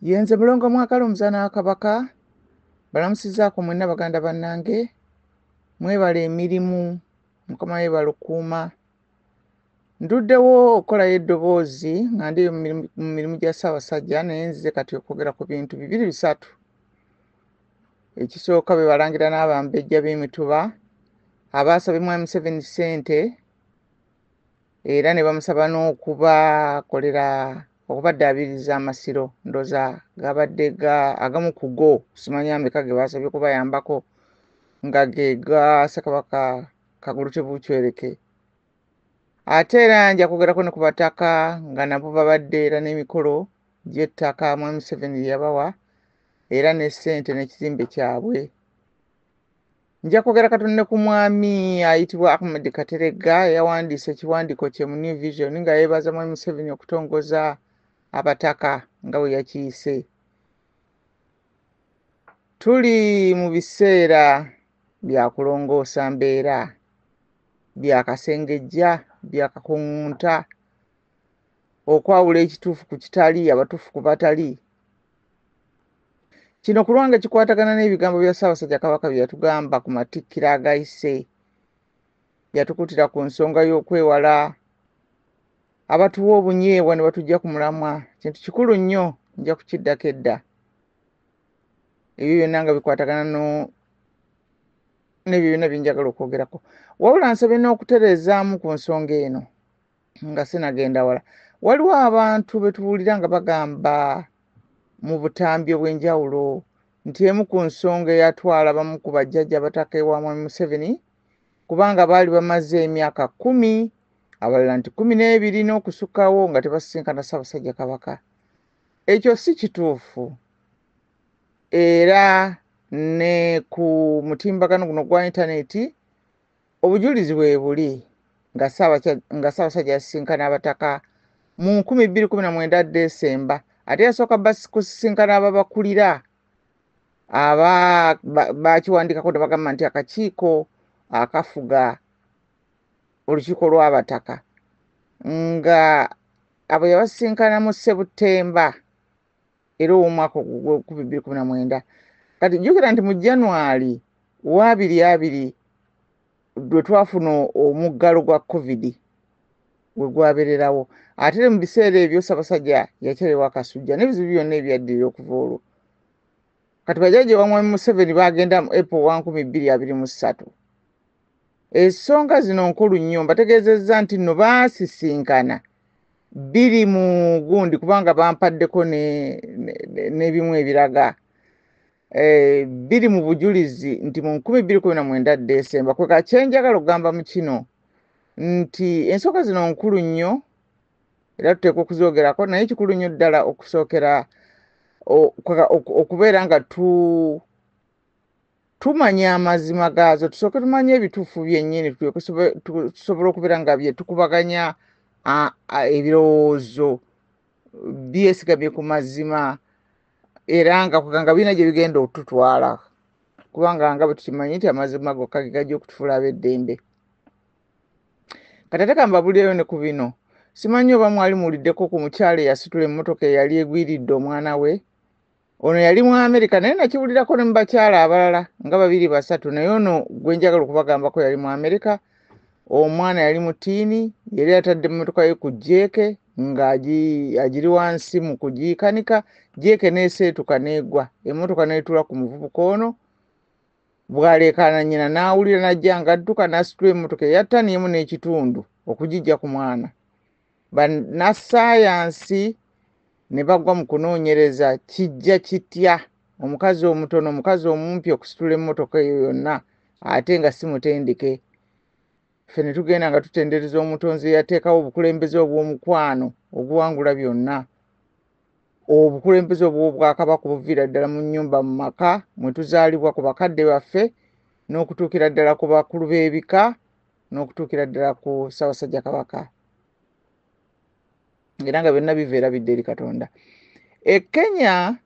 Yenze mulongo mwakalo muzana Kabaka balamusizaako mwenna baganda bannange mwebala emirimu mukama webala okuuma. Nduddewo okukolayo eddoboozi nga ndi mu mirimu gya Ssaabasajja naye nzize kati okwogera ku bintu bibiri bisatu. Ekisooka be balangira n'abambejja b'emituba abaasabye Mwami Museveni ssente era ne bamusaba n'okubakolera okubaddaabiriza amasiro ndooza gabadde agamu ku go simanyi ameka ge baasabye kubayambako nga ge ga Ssekabaka Kagulu Tebuukyereke. Ate era nja kwogerako ne ku bataka nga nabo babadde era n'emikolo gy'ettaka Mwami Museveni lye yabawa era ne ssente n'ekizimbe kyabwe. Nja kwogera katono ne ku mwami ayitibwa Ahmed Kateregga yawandiisa ekiwandiiko kye mu New Vision nga yeebaza Mwami Museveni okutongoza abataka nga bwe yakiyise. Tuli mu biseera bya kulongoosa mbeera, bya kasengejja, bya kakungunta, okwawula ekituufu ku kitali, abatuufu ku batali. Kino ku lwange kikwatagana n'ebigambo bya Ssaabasajja Kabaka bye yatugamba ku matikkiro agayise. Yatukutira ku nsonga y'okwewala abatuwa obunyeebwa ne batujja ku mulamwa. Kintu kikulu nnyo, nja kukiddako edda. Ebyo byonna nga bikwatagana n'ebyo byonna bye njagala okwogerako. Wabula nsabye n'okutereezaamu ku nsonga eno nga sinagenda wala. Waliwo abantu be tuwulira nga bagamba mu butambi obw'enjawulo nti emu ku nsonga eyatwala bamu ku bajjajja abataka ewa Mwami Museveni kubanga baali bamaze emyaka 10, abalala nti 12 n'okusukkawo nga tebasisinkana Ssaabasajja Kabaka. Ekyo si kituufu. Era ne ku mutimbagano guno gwa intaneti obujulizi bwe buli nga Ssaabasajja yasisinkana abataka mu 2019 Desemba, ate yasooka kusisinkana ababakulira bakiwandikako ne bagamba nti akakiiko akafuga olukiiko lw'abataka nga abo yabasisinkana mu Septemba era ow'omwaka ogwo 2019. Kati jjukira nti mu January 2020 lwe twafuna omuggalo gwa COVID we gwabererawo. Ate mu biseera ebyo Ssaabasajja yakyalewa akasujja n'ebizibu byonna ebyaddirira okuva olwo. Kati bajjajja ba Mwami Museveni bagenda mu April 2023. Ensonga zino nkulu nnyo, mbategeezezza nti nno baasisinkana biri mu gundi kubanga bampaddeko n'ebimu ebiraga. Biri mu bujulizi nti mu 2019 Desemba. Kwe kyenjagala okugamba mu kino nti ensonga zino nkulu nnyo era tuteekwa okuzoogerako, naye kikulu nnyo ddala okusookera okubeera nga tumanya amazima gaazo, tusooke tumanye ebituufu byennyini tusobole okubeera nga bye tukubaganya ebirowoozo byesigamye ku mazima era nga kweganga birina gye bigenda okututwala kubanga nga bwe tukimanyi nti amazima gokka ge gajja okutufuula ab'eddembe. Kati ate kambabulireyo ne ku bino. Simanyi oba mwali muwuliddeko ku mukyala eyasitula emmotoka eyali egwiridde omwana we. Ono yali mu Amerika naye nakiwulirako ne mu bakyala abalala nga 2 3, naye ono gwe njagala okubagambako yali mu Amerika. Omwana yali mutiini, yali atadde emmotoka ye ku jeeke ng'agiri wansi mu kugikanika, jeeke n'eseetuka n'egwa, emmotoka n'etuula ku muvubuka ono. Bw'aleekaana nnyina n'awulira n'ajja ng'adduka n'asitula emmotoka eya ttani emu n'ekitundu okugijja ku mwana. Bannassaayansi ne bagwa mu kunoonyereza kijja kitya omukazi omutono, omukazi omumpi okusitula emmotoka eyo yonna ate nga si mutendeke. Ffe ne tugenda nga tutendereza omutonzi eyateekawo obukulembeze obw'omukwano obuwangula byonna. Obukulembeze obw'Obwakabaka obuviira ddala mu nnyumba mu maka mwe tuzaalibwa ku bakadde baffe n'okutuukira ddala ku bakulu b'ebika n'okutuukira ddala ku Ssaabasajja Kabaka. Era nga byonna biva era bidde eri Katonda. Kenya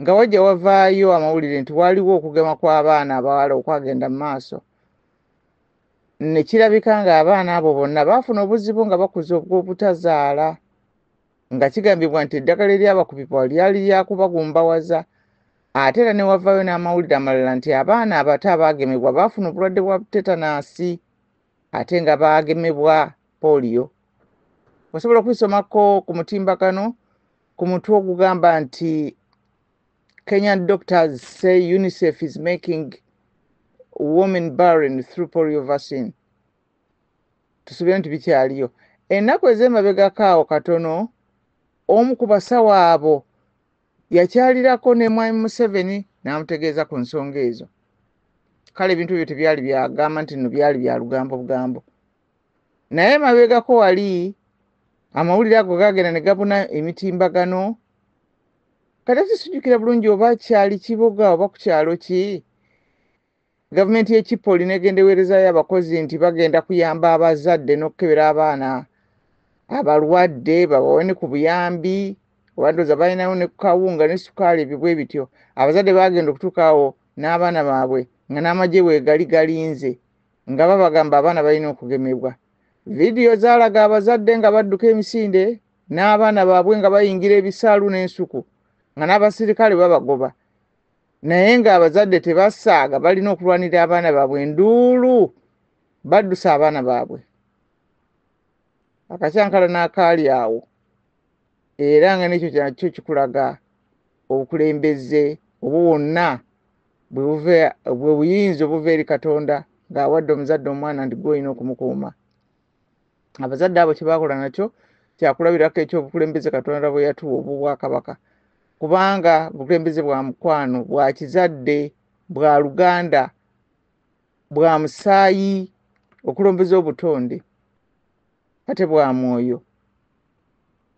nga wajja wavaayo amawulire nti waliwo okugema kw'abaana abawala okwagenda mu maaso. Ne kirabika ng'abaana abo bonna baafuna obuzibu nga bakuze obw'obutazaala nga kigambibwa nti eddagala eryabakubibwa lyali lyakubagumbawaza, ate era ne wavaayo n'amawulire amalala nti abaana abato abaagemebwa baafuna obulwadde bwa tetanasi ate nga baagemebwa polio. Osobola okwisomako ku mutimbagano ku mutwe ogugamba nti Kenyan doctors say UNICEF is making women barren through polio vaccine. Tusubire nti bikyaliyo. Ennaku ez'emabegako awo katono, omu ku basawo abo yakyalirako ne Mwami Museveni n'amutegeeza ku nsonga ezo. Kale ebintu ebyo tebyali byagamba nti nno byali bya lugambo bugambo. Naye mabegako wali amawulire ago gaagenda ne gabuna emitimbagano. Kati sisujjukira bulungi oba kyali Kiboga oba ku kyalo ki. Gavumenti y'Ekipoli n'egenda eweerezaayo abakozi nti bagenda kuyamba abazadde n'okukebera abaana abalwadde babawe ne ku buyambi. Obandoza balinayo ne kawunga ne sukaali ebyo bwe bityo. Abazadde baagenda okutuuka awo n'abaana baabwe nga n'amagye weegali galinze nga babagamba abaana balina okugemebwa. Vidiyo zaalaga abazadde nga badduka emisinde n'abaana baabwe nga bayingira ebisaalu n'ensuku nga n'abasirikale babagoba. Naye ng'abazadde tebasaaga balina okulwanira abaana baabwe enduulu baddusa abaana baabwe. Akakyankala n'akaali awo. Era nga n'ekyo kyakyo kikulaga obukulembeze obwo bwonna bwe buyinza obuva eri Katonda ng'awadde omuzadde omwana nti gw'olina okumukuuma. Abazadde abo kye baakola nakyo kyakulabirako ekyobukulembeze Katonda bwe yatuwa obwakabaka. Kubanga bukulembeze bwa mukwano, bwa kizadde, bwa luganda, bwa musaayi, okulombeza obutonde, ate bwa mwoyo.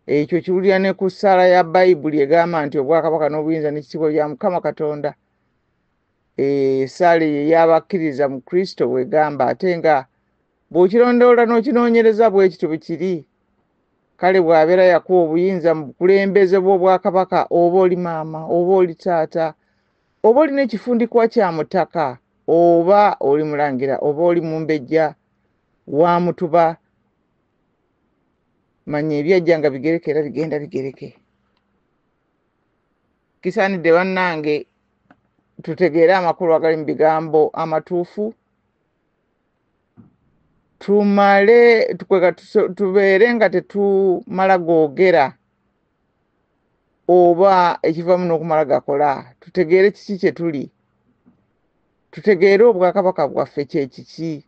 Ekyo kiwulira ne ku ssaala ya Bayibuli egamba nti obwakabaka n'obuyinza n'ekitiibwa bya Mukama Katonda. Ssaala ey'abakkiriza mu Kristo bw'egamba, ate nga bw'okirondoola n'okinoonyereza bwe kityo bwe kiri. Kale bw'abeera yakuwa obuyinza mu bukulembeze bw'obwakabaka, oba oli maama, oba oli taata, oba olina ekifundikwa kya mutaka, oba oli mulangira, oba oli mumbejja wa mutuba, manya ebyajja nga bigereke era bigenda bigereke. Kisaanidde bannange tutegeere amakulu agali mu bigambo amatuufu, tumale tubeere nga tetumala googera oba ekivaamu n'okumala gakola. Tutegeere kiki kye tuli, tutegeere obwakabaka bwaffe kye kiki,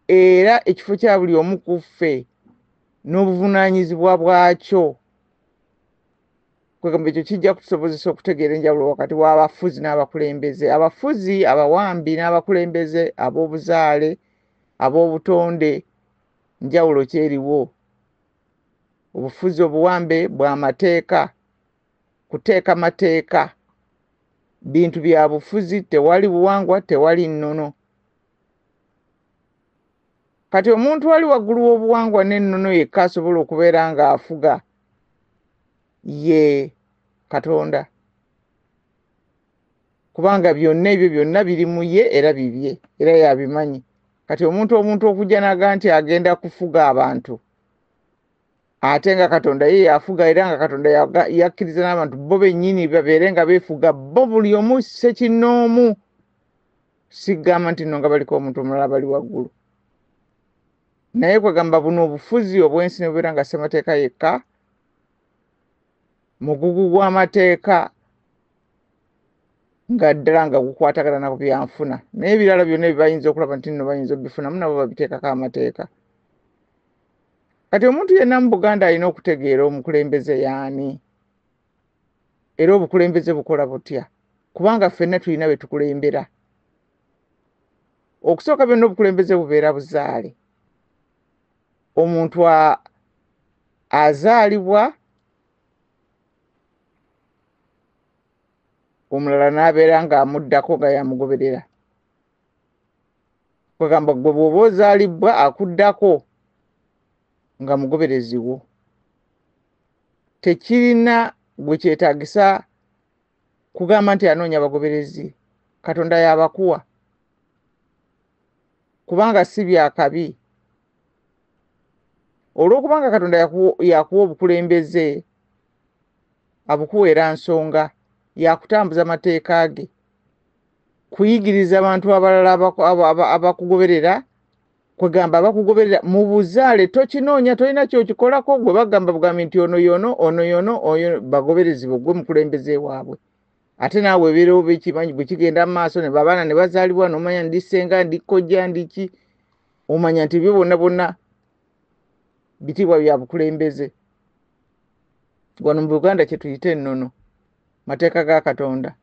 era ekifo kya buli omu ku ffe n'obuvunaanyizibwa bwakyo. Kwegamba ekyo kijja kutusobozesa okutegeera enjawulo wakati w'abafuzi n'abakulembeze, abafuzi abawambi n'abakulembeze ab'obuzaale, ab'obutonde, njawulo kyeriwo. Obufuzi obuwambe bwa mateeka, kuteeka mateeka, bintu bya bufuzi, tewali buwangwa, tewali nnono. Kati omuntu ali waggulu w'obuwangwa n'ennono yekka asobola okubeera ng'afuga ye Katonda, kubanga byonna ebyo byonna biri mu ye era bibye era yabimanyi. Kati omuntu okujja n'aga nti agenda kufuga abantu ate nga Katonda ye yafuga, era nga Katonda yakkiriza n'abantu bo bennyini babeere nga beefuga bo buli omu ssekinnoomu. Sigamba nti nno nga baliko omuntu omulala bali waggulu. Naye kwegamba buno obufuzi obw'ensi ne bubeera nga ssemateeka yekka, mugugu gw'amateeka nga ddala nga gukwatagana na ku byanfuna. Naye ebirala byonna ebibayinza okulaba nti nno bayinza obifunamu nabo babiteekako amateeka. Kati omuntu yenna mu Buganda alina okutegeera omukulembeze y'ani era obukulembeze bukola butya, kubanga ffenna tulina be tukulembera. Okusooka byonna obukulembeze bubeera buzaale. Omuntu azaalibwa, omulala n'abeera ng'amuddako nga yamugoberera. Kwegamba gwe bw'oba ozaalibwa akuddako nga mugoberezi wo. Tekirina gwe kyetaagisa kugamba nti anoonya abagoberezi. Katonda yabakuwa kubanga si byakabi. olw'okubanga Katonda yakuwa obukulembeze abukuweera nsonga yakutambuza amateeka ge kuyigiriza abantu abalala abakugoberera kwegamba abakugoberera mu buzaale tokinoonya tolina kyokikolako gwe bagamba bugambi nti ono yono oyo bagoberezibwa gwe mukulembeze waabwe ate naawe ebireewo bekimanyi bwe kigenda mu maaso ne babaana ne bazaalibwa n'omanya ndi ssenga ndi kkojja ndiki omanya nti ebyo bonna bonna bitiibwa bya bukulembeze wano mu Buganda kye tuyita ennono mateeka ga Katonda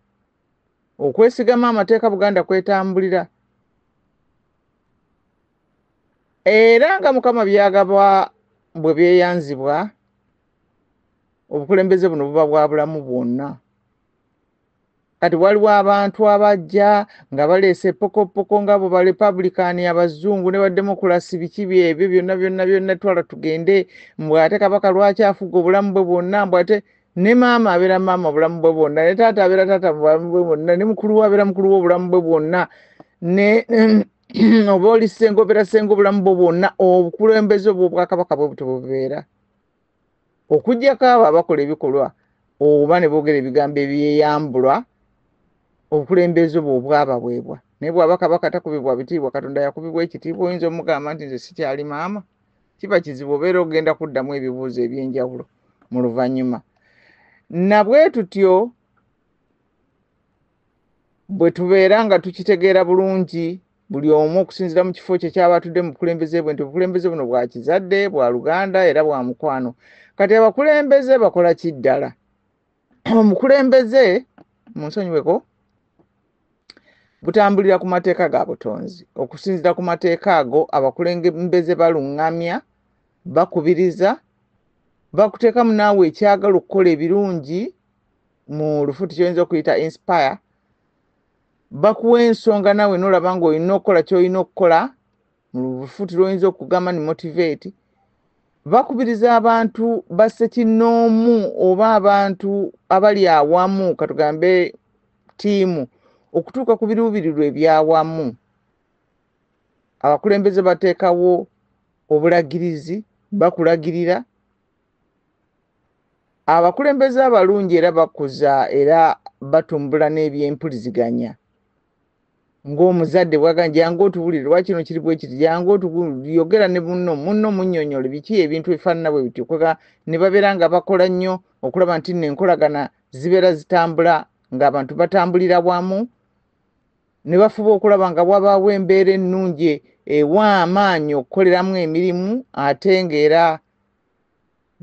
okwesigama amateeka Buganda kwetambulira era nga Mukama byagaba bwe byeyanzibwa obukulembeze buno buba bwa bulamu bwonna kati waliwo abantu abajja nga baleese pokopoko nga bo ba Republican abazungu ne ba Democrats biki byebyo byonna twala tugende mbwe ate kabaka lwaki afuga obulamu bwe bwonna mbwe ate ne maama abeera maama obulamu bwe bwonna ne taata abeera taata obulamu bwe bwonna ne mukulu we abeera mukulu we obulamu bwe bwonna ne oba oli ssenga obeera ssenga obulamu bwe bwonna obukulembeze obw'obwakabaka bwe buto bubeera okuggyako abo abakola ebikolwa oba ne boogera ebigambo ebyeyambulwa obukulembeze obwo obwababwebwa naye bw'aba kabaka takubibwa bitiibwa Katonda yakubibwa ekitiibwa oyinza omugamba nti nze sikyali maama kiba kizibu obeera ogenda kuddamu ebibuuzo eby'enjawulo mu luvannyuma na bwe tutyo bwe tubeera nga tukitegeera bulungi buli omu okusinziira mu kifo kye kyaba atudde mu bukulembeze bwe nti obukulembeze buno bwa kizadde bwa Luganda era bwa mukwano kati abakulembeze bakola ki ddala omukulembeze munsonyiweko butambulira ku mateeka ga butonzi okusinziira ku mateeka ago abakulembeze baluŋŋamya bakubiriza bakuteekamu naawe ekyagala okukola ebirungi mu lufuti kyoyinza okuyita inspire bakuwa ensonga naawe n'olaba ng'olina okukola ky'olina okukola mu lufuti lw'oyinza okugamba ni motivate bakubiriza abantu bassekinnoomu oba abantu abali awamu katugambe ttiimu okutuuka ku biruubirirwa ebyawamu abakulembeze bateekawo obulagirizi bakulagirira abakulembeze abalungi era bakuza era batumbula n'ebyempuliziganya ng'omuzadde bwagamba jangu otubulire lwaki kino kiri bwe kiti jangu otuyogera ne munno munnyonnyole biki ebintu ebifaanana bwe bityo kwega ne babeera nga bakola nnyo okulaba nti nno enkolagana zibeera zitambula ng'abantu batambulira wamu ne bafuba okulaba nga wabaawo embeera ennungi ewa amaanyi okukoleramu emirimu ate ng'era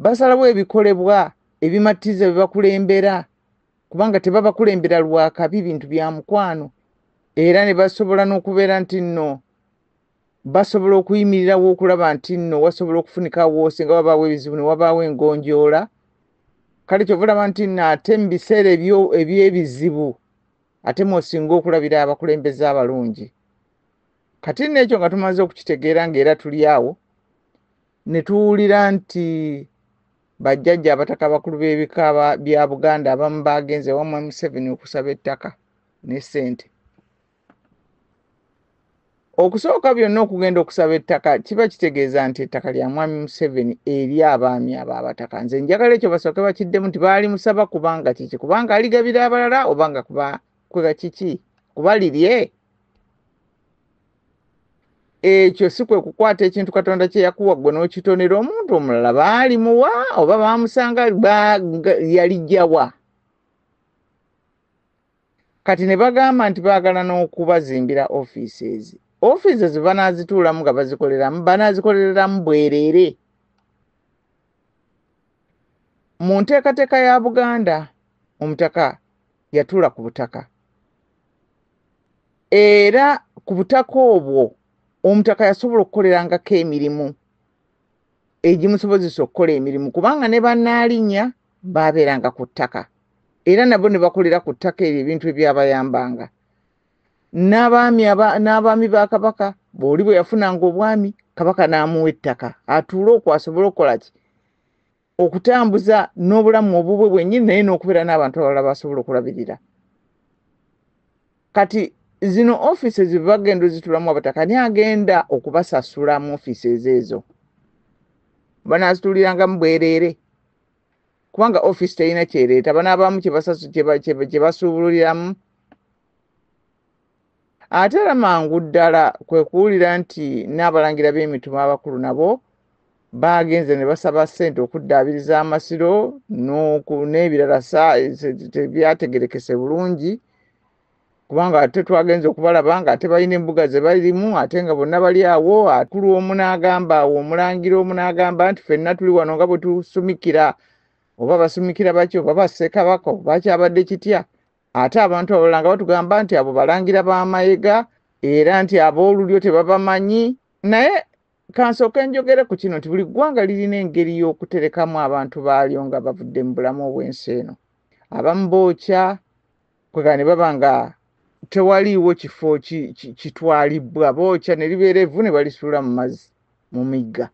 basalawo ebikolebwa ebimattiza bye bakulembera kubanga tebabakulembera lwakabi bintu bya mukwano era ne basobola n'okubeera nti nno basobola okuyimirirawo okulaba nti nno wasobola okufunikawo singa wabaawo ebizibu ne wabaawo engonjoola kale kyova olaba nti nno ate mu biseera eby'ebizibu ate mwosinga okulabira abakulembeze abalungi kati n'ekyo nga tumaze okukitegeera ng'era tuli awo ne tuwulira nti bajjajja abataka abakulu b'ebika bya Buganda abamu bagenze wamwe Museveni okusaba ettaka ne ssente okusooka byonna okugenda okusaba ettaka kiba kitegeeza nti ettaka lya mwami Museveni eri abaami ababataka nze njagala ekyo basooke bakiddemu nti baali musaba kubanga kiki kubanga aligabira abalala obanga kwega kiki kuba lirye ekyo si kwe kukwata ekintu Katonda kye yakuwa ggwe n'okitonera omuntu omulala baali muwa oba baamusanga yalijjawa kati ne bagamba nti baagala n'okubazimbira offices banaazituulamu nga banaazikoleramu bwereere mu nteekateeka ya Buganda omutaka yatuula ku butaka era ku butaka obwo omutaka yasobola okukolerangako emirimu egimusobozesa okukola emirimu kubanga ne bannaalinya baabeeranga ku ttaka era nabo ne bakolera ku ttaka eryo ebintu ebyabayambanga n'abaami ba kabaka bw'oli bwe yafunanga obwami kabaka n'amuwa ettaka atuule okwo asobole okukola ki okutambuza n'obulamu obubwe bwennyini naye n'okubeera n'abantu abalala basobola okulabirira kati zino offices bagenda ozitulamu abataka ni agenda okubasasula mu offices ezo banazituliranga mu bwerere kubanga office teyina kyereeta banaabamu kye basuubululiramu. Ate era mangu ddala kwe kuwulira nti n'abalangira b'emitume abakulu nabo bagenze ne basaba ssente okuddaabiriza amasiro n'ebirala tebyategerekese bulungi kubanga ate twagenze okubalaba nga ate balina embuga ze balimu ate nga bonna bali awo. Akulu omu n'agamba awo omulangira omu n'agamba nti ffenna tuli wano nga bwe tusumikira oba basumikira baki oba bassekabaka oba kyabadde kitya. Ate abantu abalala nga batugamba nti abo balangira b'amayega era nti ab'olulyo tebabamanyi. Naye kansooke njogere ku kino nti buli ggwanga lirina engeri y'okuterekamu abantu baalyo nga bavudde mu bulamu obw'ensi eno. Abamu bookya kwega ne baba nga tewaliiwo kifo kitwalibbwa bookya ne libeera evvu ne balisuula mu mazzi mu migga.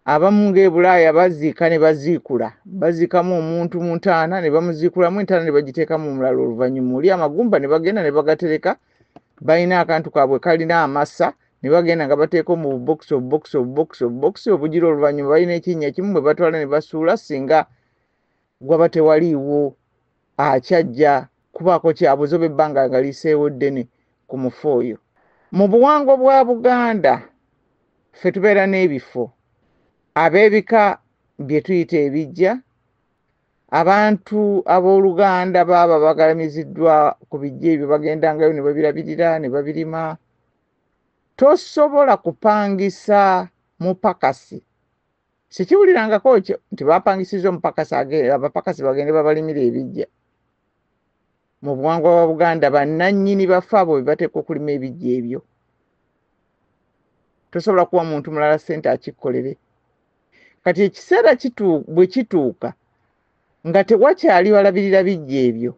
Abamu ng'ebulaaya baziika ne baziikula baziikamu omuntu mu ntaana ne bamuziikulamu entaana ne bagiteekamu omulala oluvannyuma oli amagumba ne bagenda ne bagatereka balina akantu kaabwe kalina amasa ne bagenda nga bateeka mu bubokisi obugira oluvannyuma balina ekinnya kimu bwe batwala ne basuula singa gwaba tewaliiwo akyajja kubaako kyabuze oba ebbanga nga liiseewo ddene ku mufu oyo. Mu buwangwa bwa Buganda ffe tubeera n'ebifo ab'ebika bye tuyita ebijja. Abantu ab'Oluganda baba bagalamiziddwa ku bijja ebyo bagendangayo ne babirabirira ne babirima. Tosobola kupangisa mupakasi. Sikiwulirangako nti bapangisiza omupakasi abapakasi bagende babalimira ebijja. Mu buwangwa bwa Buganda bannannyini bafe abo be bateekwa okulima ebijja ebyo. Tosobola kuwa muntu mulala ssente akikkolere. Kati ekiseera bwe kituuka nga tewakyali balabirira bijja ebyo,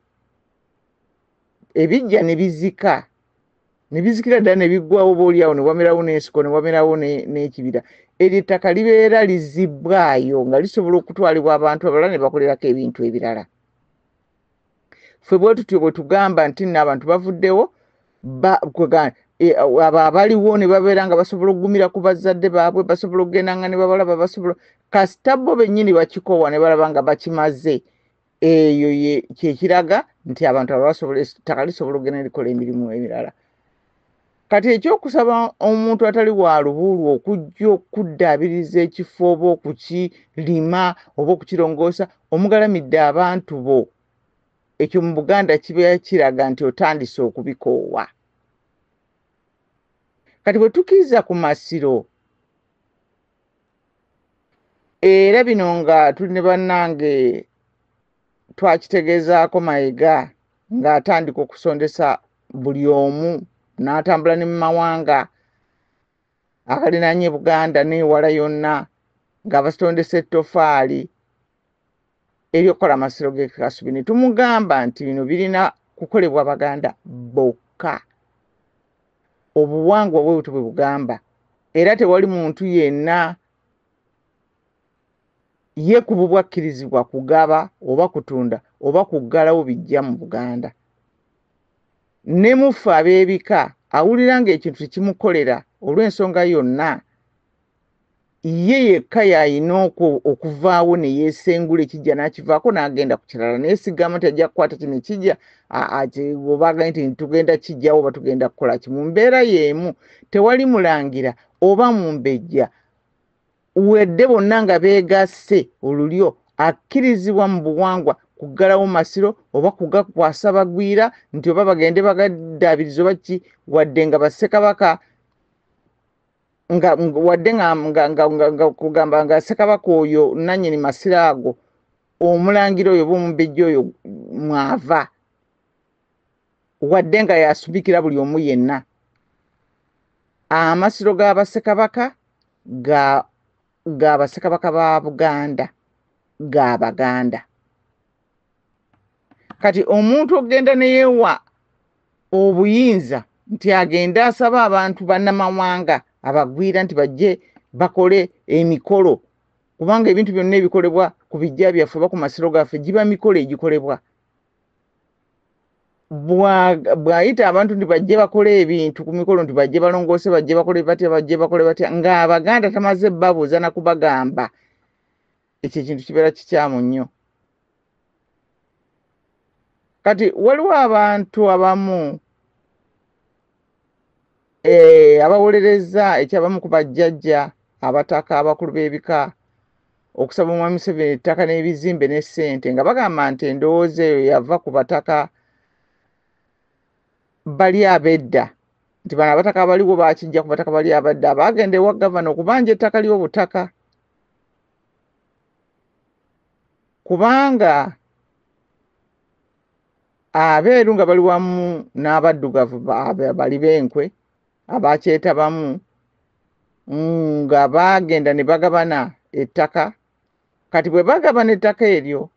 ebijja ne bizika ne bizikira ddala ne biggwawo obaoliawo ne wamerawo n'ensiko ne wamerawo n'ekibira. Eryo ettaka libeera lizibbwayo nga lisobola okutwalibwa abantu abalala ne bakolerako ebintu ebirala. Ffe bwe tutyo bwe tugamba nti n'abantu bavuddewo abo abaliwo ne babeera nga basobola okugumira ku bazadde baabwe basobola okugenda nga ne babalaba basobola kasita bo bennyini bakikoowa ne balaba nga bakimaze. Eyo kyekiraga nti abantu ettaka lisobola okugenda likola emirimu emirala. Kati ekyokusaba omuntu atali wa lubuulwa okujja okuddaabiriza ekifo oba okukirima oba okukirongoosa omugalamidde abantu bo, ekyo mu Buganda kibeera kiraga nti otandise okubikoowa. Kati bwe tukiriza ku masiro era bino nga tuli ne bannange twakitegeezaako Mayiga ng'atandika okusondesa buli omu n'atambula ne mu mawanga agalinaanye Buganda n'ewala yonna ng'abasitondesa ettofaali ery'okukola amasiro g'e Kasubi. Ne tumugamba nti bino birina kukolebwa Baganda bokka. Obuwangwa bwe bwe bugamba era tewali muntu yenna yeekubibwa akkirizibwa kugaba oba kutunda oba kuggalawo bijja mu Buganda. Ne muffe ab'ebika awulira ng'ekintu tekimukolera olw'ensonga yonna ye yekka y'ayina okuvaawo ne yeesengula ekijja n'akivaako n'agenda ku kirala neesigamu nti ajja kukwata kino ekijja oba agambye nti tugenda kijjawo oba tugenda kukola ki. Mu mbeera y'emu tewali mulangira oba mumbejja wedde bonna nga beegasse olulyo akkirizibwa mu buwangwa kuggalawo masiro oba kugakwasa bagwira nti oba bagende bagaddaabiriza oba ki wadde nga bassekabaka wadde nga kugamba nga ssekabaka oyo nannyini masiro ago omulangira oyo oba omumbejja oyo mwava wadde nga yasumikira buli omu yenna. Amasiro g'abassekabaka g'abassekabaka ba Buganda g'Abaganda. Kati omuntu ogenda neyewa obuyinza nti agenda asaba abantu bannamawanga abagwira nti bajje bakole emikolo kubanga ebintu byonna ebikolebwa ku bijja byaffe oba ku masiro gaffe giba mikolo egikolebwa. bw'ayita abantu nti bajje bakole ebintu ku mikolo nti bajje balongoose bajje bakole batya ng'Abaganda tamaze babuuza na kubagamba, ekyo ekintu kibeera kikyamu nnyo. Kati waliwo abantu abamu abawolereza ekyabamu ku bajjajja abataka abakulu b'ebika okusaba omwami Museveni ettaka n'ebizimbe ne ssente nga bagamba nti endowooza eyo yava ku bataka bali abedda, nti bano abataka abaliwo bakijja ku bataka bali abadda abagenda ewa gavana okubanja ettaka ly'obutaka, kubanga abeeru nga bali wamu n'abaddugavu bali b'enkwe abakyetabamu nga bagenda ne bagabana ettaka. Kati bwe bagabana ettaka eryo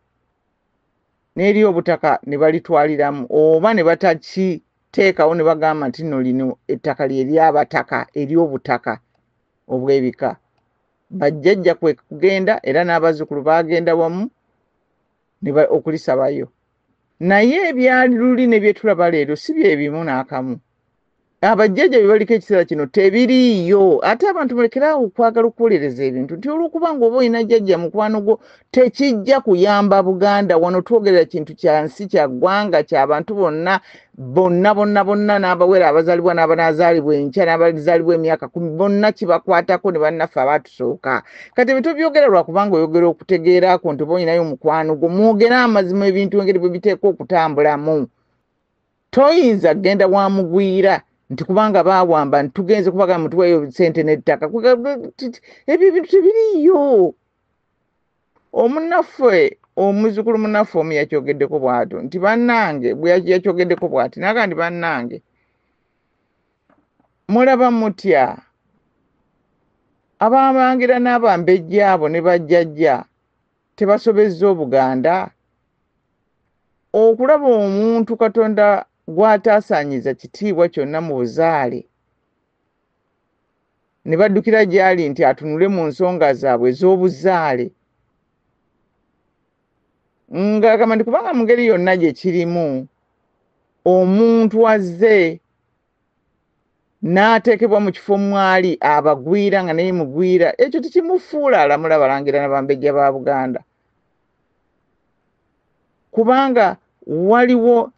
n'eri obutaka ne balitwaliramu oba ne batakiteekawo ne bagamba nti nno lino ettaka ly'eryabataka ery'obutaka obw'ebika, bajjajja kwe kugenda era n'abazzukulu bagenda wamu okulisabayo. Naye ebyali luli ne bye tulaba leero si bye bimu n'akamu. Abajjajja bye baliko ekiseera kino tebiriiyo. Ate abantu mulekerawo okwagala okuwolereza ebintu nti olw'okuba ng'oba olina jjajja mukwano gwo tekijja kuyamba Buganda. Wano twogerera kintu kya nsi, kya ggwanga, ky'abantu bonna n'abawera abazaalibwa n'abanaazaalibwa enkya n'abazaalibwa emyaka 10 bonna kibakwatako ne bannaffe abatusooka. Kati bwe tobyogera lwakubanga oyogera okutegeerako nti oba olinayo mukwano gwo, mwogere amazima ebintu engeri bwe biteeka okutambulamu. Toyinza genda wa mugwira nti kubanga baawamba ntitugenze kubagamba mutuweeyo ssente n'ettaka. Ebyo ebintu tebiriiyo. Omunnaffe omuzzukulu munnaffe omu yakyogeddeko bw'atyo nti bannange bwe yakyogeddeko bw'ati naga nti bannange mulaba mutya abamangira n'abambejja abo ne bajjajja tebasobezza Obuganda okulaba omuntu Katonda gw'ataasaanyiza kitiibwa kyonna mu buzaale ne baddukira gy'ali nti atunule mu nsonga zaabwe ez'obuzaale ng'agamba nti kubanga mu ngeri yonna gye kirimu omuntu azze n'ateekebwa mu kifo mwali abagwira nga naye mugwira, ekyo tekimufuula alamula abalangira n'abambejja ba Buganda, kubanga waliwo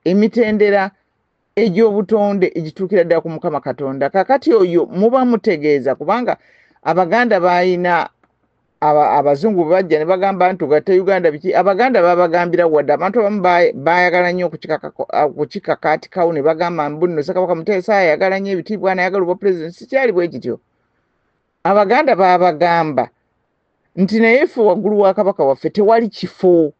emitendera egy'obutonde egituukira ddala ku Mukama Katonda. Kakati oyo muba mutegeeza kubanga Abaganda balina abazungu bajja ne bagamba nti ogatta Uganda biki, Abaganda babagambira wadde abantu abamu bayagala nnyo okukikakaatikawo ne bagamba mbuno Ssekabaka Muteesa ayagala nnyo ebitiibwa n'ayagala obwa pulezidenti. Sikyali bwe kityo. Abaganda babagamba nti naye ffe waggulu wa Kabaka waffe tewali kifo,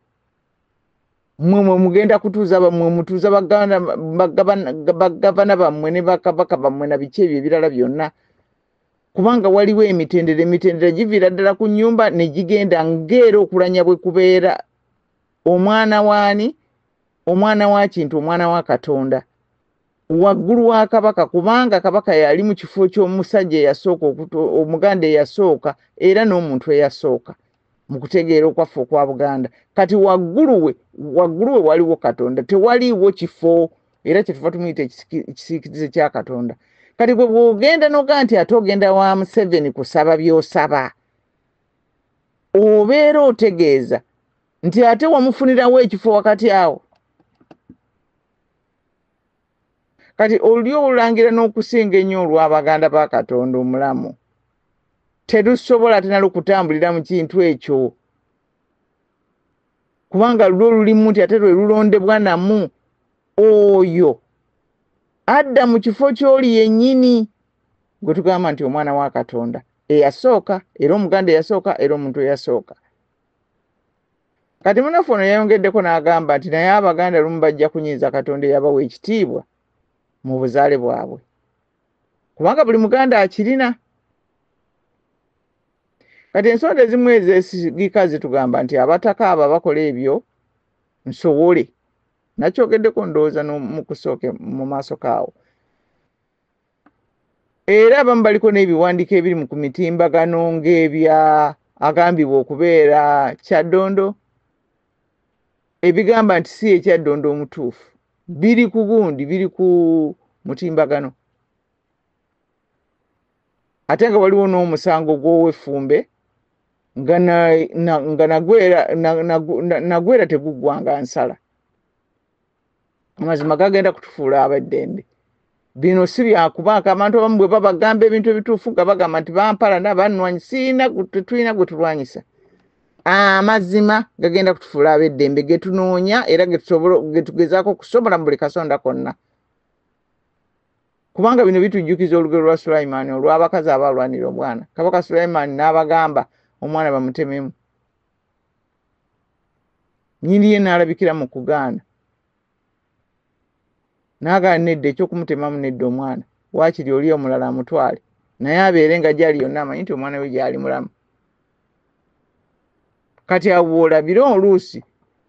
mmwe mugenda kutuuza bammwe mutuuza bagavana bammwe ne bakabaka bammwe na biki ebyo ebirala byonna, kubanga waliwo emitendera giviira ddala ku nnyumba ne gigenda ng'era okulanya bwe kubeera. Omwana waani? Omwana wa kintu, omwana wa Katonda waggulu wa Kabaka, kubanga Kabaka yali mu kifo ky'omusajja eyasooka Omuganda eyasooka era n'omuntu eyasooka mu kutegeera okwaffe okwa Buganda. Kati waggulu we waliwo Katonda, tewaliiwo kifo, era kyetuva tumuyita ekisiikirize kya Katonda. Kati bwe bw'ogenda n'ogaa nti ate ogenda wa Museveni kusaba by'osaba, obeera otegeeza nti ate wamufunirawo ekifo wakati awo. Kati oli olulangira n'okusinga ennyo olw'Abaganda ba Katonda omulamu terusobola ate nalwo kutambulira mu kintu ekyo, kubanga lwo lulimu nti ate lwe lulondebwa namu oyo adda mu kifo ky'oli yennyini gwe tugamba nti omwana wa Katonda eyasooka, era Omuganda eyasooka, era omuntu eyasooka. Kati munnaffe ono yayongeddeko n'agamba nti naye Abaganda lumu bajja kunyiiza Katonda eyabawa ekitiibwa mu buzaale bwabwe, kubanga buli Muganda akirina. Kati ensonda ezimu ezeesigika zitugamba nti abataka abo bakola ebyo nsowole. Nakyogeddeko ndowooza mu kusooka mu maaso kaawo. Era abamu baliko n'ebiwandiiko ebiri ku mitimbagano ng'ebya agambibwa okubeera Kyaddondo ebigamba nti si ekyaddondo omutuufu biri ku gundi biri ku mutimbagano ate nga waliwo n'omusango gw'owefumbe nga nagwera teguggwanga nsala amazima gagenda kutufuula abeddembe bino si byakubaaka abantu abamu bwe babagamba ebintu ebituufu nga bagamba nti bampala nabannwanyi tetulina gwe tulwanyisa amazima gagenda kutufuula abeddembe getunoonya era getugezaako okusobola mu buli kasonda konna kubanga bino bitujjukiza olugero lwa Sulaimaani olw'abakazi abalwanira omwana kabaka Sulaimaani n'abagamba omwana bamutememu nnyini ye n'alabikira mu kugaana n'agaana nedda ekyokumutemamu nedda omwana waakiri oli omulala amutwale naye abeere nga gyali yonna amanyi nti omwana we gyali mulamu kati awo olabire oluusi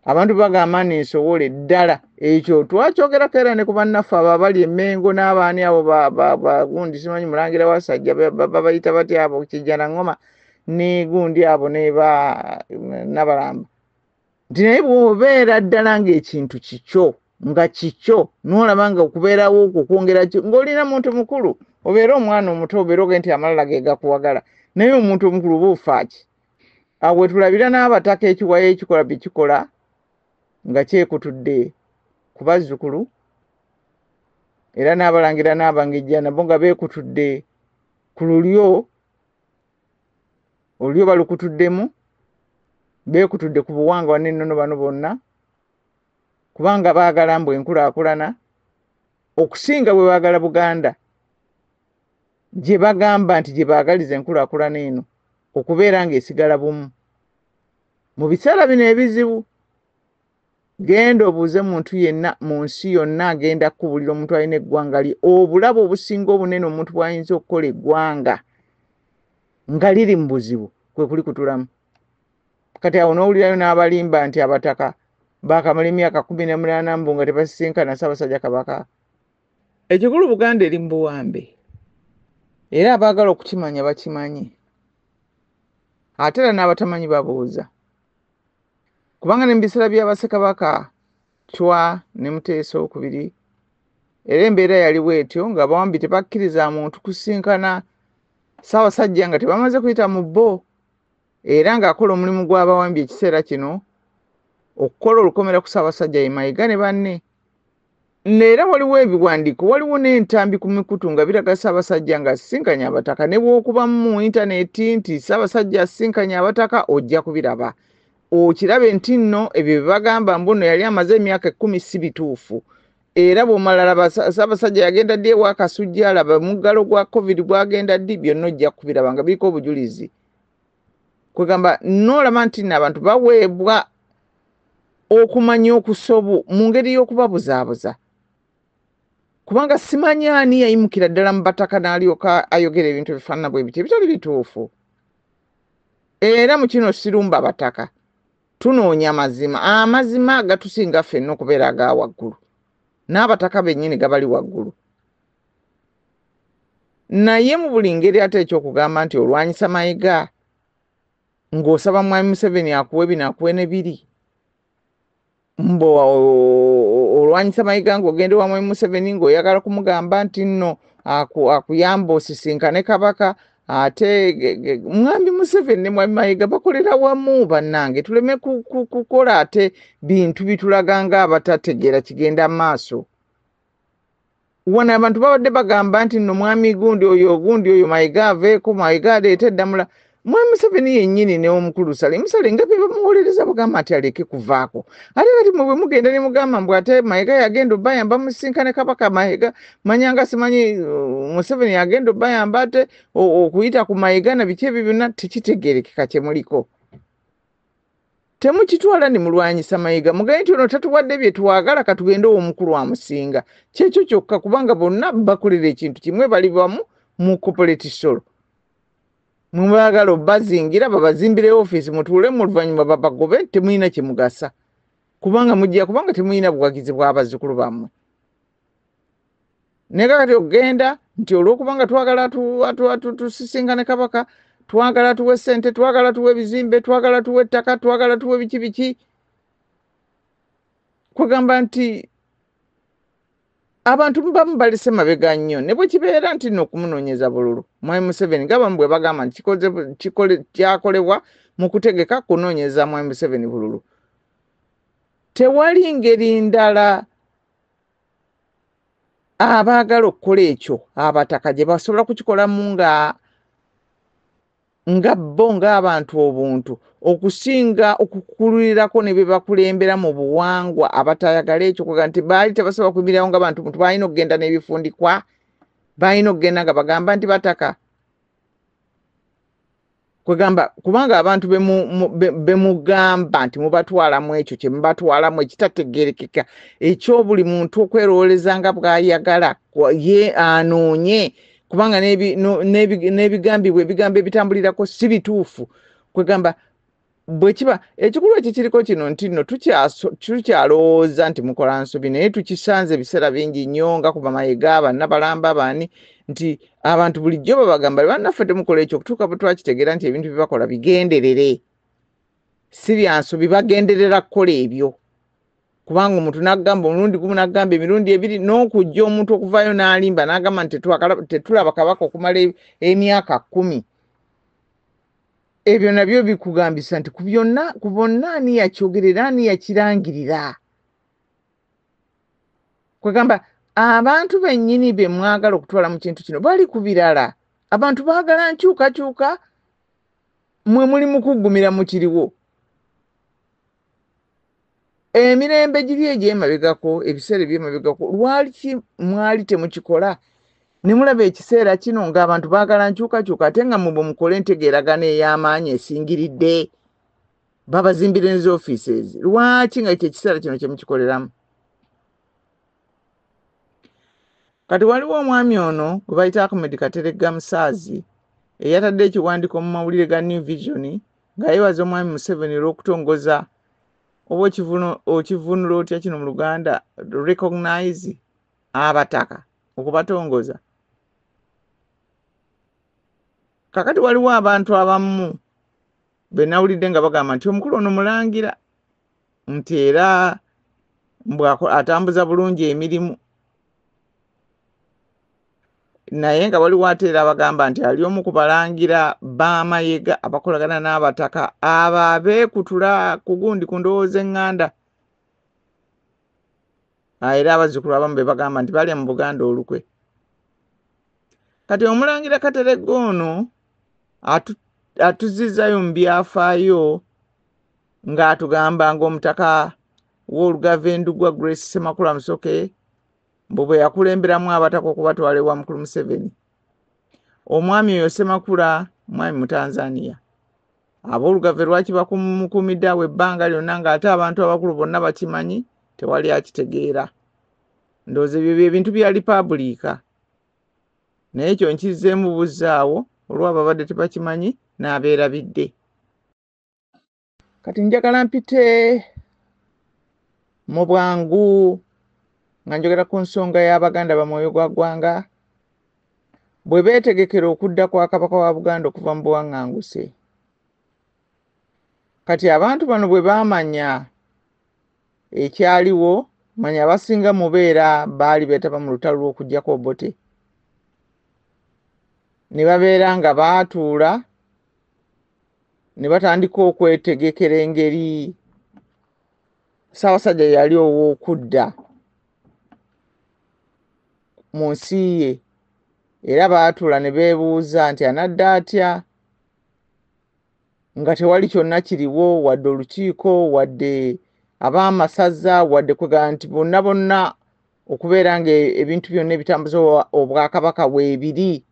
abantu bagamba nensowole ddala ekyo twakyogerako era ne ku bannaffe abo abali emmengo n'abaani abo gundi simanyi mulangira wasajja babayita batya abo kijjana ngoma ne gundi abo nabalamba nti naye bw'obeera ddala ng'ekintu kikyo nga kikyo n'olaba nga okubeerawo okwo kwongera ng'olina muntu mukulu obeera omwana omuto obeera oge nti amalala ge gakuwagala naye omuntu omukulu oba ofaaki awo wetulabira n'abataka ekiwayo ekikola bikikola nga kyekutudde ku bazzukulu era n'abalangira n'abangejja nabo nga beekutudde ku olulyo balukutuddemu beekutudde ku buwangwa n'ennono bano bonna kubanga baagala mbu enkulaakulana okusinga bwe baagala Buganda gye bagamba nti gye baagaliza enkulaakulana eno okubeera ng'esigala bumu mu biseera bino ebizibu genda obuuze muntu yenna mu nsi yonna agenda kukubulira omuntu alina eggwanga lye obulabe obusinga obunene omuntu bw'ayinza okukola eggwanga nga liri mu buzibu kwe kuli kutulamu kati awo n'owulirayo n'abalimba nti abataka baakamala emyaka 18 mbu nga tebasisinkana Ssaabasajja Kabaka ekikulu Buganda eri mu buwambe era abaagala okukimanya bakimanyi ate era n'abatamanyi babuuza kubanga ne mu biseera bya Bassekabaka Chwa ne Muteesa okubiri era embeera yaliwo etyo nga bawambi tebakkiriza muntu kusinkana Ssaabasajja nga tebamaze kuyita mu bbo era ng'akola omulimu gw'abawambi ekiseera kino okukola olukomera ku Ssaabasajja ye Mayiga ne banne neera waliwo ebiwandiiko waliwo n'entambi ku mikutu nga biraga Ssaabasajja nga asinkanye abataka ne bw'okuba mu intaneti nti Ssaabasajja asinkanye abataka ojja kubiraba okirabe nti nno ebyo bebagamba mbuno yali amaze emyaka 10 si bituufu era bw'omala laba Ssaabasajja yagenda ddi ewa Kasujja laba muggalo gwa COVID bwagenda ddi byonna ojja kubiraba nga biriko obujulizi kwegamba n'olaba nti nno abantu baweebwa okumanya okusobo mu ngeri y'okubabuzaabuza kubanga simanyi ani yayimukira ddala mu bataka n'alyoka ayogera ebintu ebifaanana bwe biti ebitali bituufu era mu kino sirumba abataka tunoonya amazima gatusinga ffenna okubeera aga waggulu n'abataka bennyini gabali waggulu naye mu buli ngeri ate ekyokugamba nti olwanyisa Mayiga ng'osaba Mwami Museveni akuwe bino akuwe ne biri mbo olwanyisa Mayiga ng'ogenda ewa Mwami Museveni ng'oyagala kumugamba nti nno akuyamba osisinkane Kabaka ate Mwami Museveni ne Mwami Mayiga bakolera wamu bannange tuleme kukola ate bintu bitulaga ng'abatategeera kigenda maaso wano abantu babadde bagamba nti nno mwami gundi oyo Mayiga aveeko Mayiga aleeta eddamula Mwami Museveni yennyini n'omukulu Musale nga bye bamuwolereza bagamba nti aleke kuvaako ate kati mwe bwe mugenda ne mugamba mbu ate Mayiga yagenda obbayamba musinkane Kabaka Mayiga manyanga simanyi Museveni yagenda obbayamba ate okuyita ku Mayiga na biki ebyo byonna tekitegeerekeka kye muliko temukitwala ne mulwanyisa Mayiga mugaye nti ono tatuwadde bye twagala katugende omukulu amusinga kyekyo kyokka kubanga bonna bakolera ekintu kimwe bali bamu mu competition mubagala bazingira babazimbire office mutuule mu luvannyuma babagobe temuyina kye mugasa kubanga temuyina buwagizi bw'abazzukulu bammwe naye kakati okugenda nti olw'okubanga twagala tusisinkane Kabaka twagala tuwe ssente twagala tuwe bizimbe twagala tuwe ettaka twagala tuwe biki kwegamba nti abantu bamu balese mabega nnyo ne bwe kibeera nti nno okumunoonyeza bululu Mwami Museveni ng'abamu bwe bagamba nti kyakolebwa mu kutegeka kunoonyeza Mwami Museveni bululu. Tewali ngeri ndala abaagala okukola ekyo abataka gye basobola kukikolamu nga bo ng'abantu obuntu okusinga okukululirako ne bye bakulembera mu buwangwa abatayagala ekyo kwega nti baali tebasobola kuyimirirawo ng'abantu muntu balina okugenda n'ebifundikwa balina okugenda nga bagamba nti bataka kwegamba kubanga abantu bemugamba nti mubatwalamu ekyo kye mubatwalamu ekitategeerekeka ekyobuli muntu okwerowoleza nga bw'ayagala ye anoonye kubanga n'ebigambibwa ebigambo ebitambulirako si bituufu kwegamba bwe kiba ekikulu ekyo kiriko kino nti nno tukyalowooza nti mukola nsobi naye tukisanze ebiseera bingi nnyo nga kuva mayiga bannabalamba baani nti abantu bulijjo babagamba bannaffe temukola ekyo okutuuka bwe twakitegeera nti ebintu bye bakola bigenderere si bya nsobi bagenderera kukola ebyo kubanga omuntu n'agamba omulundi gumu n'agamba emirundi ebiri n'okujja omuntu okuvaayo n'alimba n'agamba nti tetulaba kabaka okumala emyaka 10 ebyo nabyo bikugambisa nti ku bonna ani yakyogerera ani yakirangirira kwegamba abantu bennyini be mwagala okutwala mu kintu kino bali ku birala abantu baagala nkyukakyuka mwe muli mu kuggumira mu kiriwo emirembe giri egy'emabegako ebiseera eby'emabegako lwaki mwali temukikola ne mulaba ekiseera kino ng'abantu baagala nkyukakyuka ate nga mwe mukole entegeeragana ey'amaanyi esingiridde babazimbire ne offices lwaki nga ekiseera kino kyemukikoleramu kati waliwo omwami ono gwe bayita Ahmed Kateregga Musaazi eyatadde ekiwandiiko mu mawulire ga New Vision nga yeewaza omwami Museveni olw'okutongoza oba okivunula otya kino mu Luganda recognize abataka okubatongoza. Kakati waliwo abantu abamu benawulidde nga bagamba nti omukulu ono mulangira nti era atambuza bulungi emirimu naye nga waliwo ate era abagamba nti ali omu ku balangira b'amayega abakolagana n'abataka abo abeekutula ku gundi ku ndowooza eŋŋanda era abazzukulu abamu be bagamba nti balya mu Buganda olukwe. Kati omulangira Kateregga ono atuzizzayo mu byafaayo ng'atugamba ng'omutaka w'Olugave Ndugwa Grace Ssemakula Musoke bwe yakulemberamu abataka okubatwala ewa mukulu Museveni. Omwami oyo Ssemakula mwami mu Tanzania. Ab'Olugave lwaki bakumukumidde awo ebbanga lyonna ng'ate abantu abakulu bonna bakimanyi tewali akitegeera. Ndowooza ebyo by'ebintu bya lipabuliika. Naye ekyo nkizzeemu buzzaawo olw'abo abadde tebakimanyi n'abeerabidde. Kati njagala mpite mu bwangu nga njogera ku nsonga y'Abaganda ba Mwoyo gwa ggwanga bwe beetegekera okudda kwa Kabaka wa Buganda okuva mu buwaŋŋanguse. Kati abantu bano bwe baamanya ekyaliwo manya abasinga mubeera baali beetaba mu lutalo lw'okuggyako Obote ne babeera nga baatuula ne batandika okwetegekera engeri Ssaabasajja yali ow'okudda mu nsi ye era baatuula ne beebuuza nti anadda atya nga tewali kyonna kiriwo wadde olukiiko wadde ab'amasaza wadde kwegala nti bonna okubeera nga ebintu byonna ebitambuza obwakabaka weebiri